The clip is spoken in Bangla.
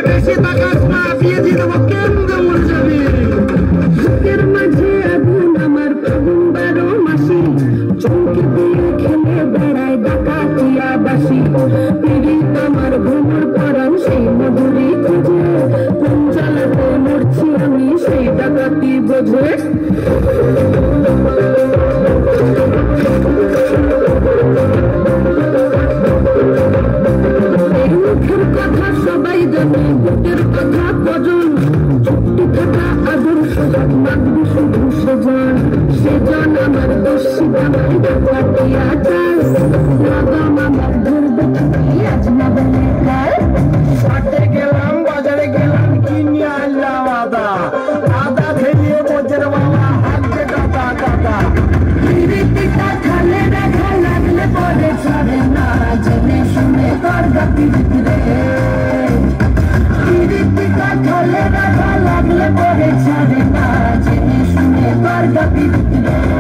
বেশি তাকাস না, বিয়ে দিয়ে দেবো, কেন্দ্রে মরে যাবি। বুকের মাঝে আগুন আমার ফাগুন 12 মাসি, চমকে দিয়ে খেলে বেড়ায় ডাকাতিয়া বাসি। পীড়িত আমার ঘুমুর পরাণ সেই মধুরী খুঁজে, কোন জ্বালাতে মরছি আমি সেই ডাকাতি বোঝে। মুখের কথা সবাই জানে, বুকের কথা কজন, চুক্তি থাকা আগুন সোহাগ মাগবি শুধু সেজন। সেজন আমার দোষী আমার ডাকাতিয়া চাল, লাগাম আমার ধরবে আজ না বলে কাল। হাটে গেলাম, বাজারে গেলাম, কিনে আনলাম আদা। আদা খেয়ে বোঝের বাবা হাঁটছে কাটা কাটা। পিরিতিটা খালে দেখা লাগলে পরে ছাড়ে না, জেনে শুনে করবা পিরিতি রে। পিরিতিটা খালে দেখা লাগলে পরে ছাড়ে না, জেনে শুনে করবা পিরিতি রে।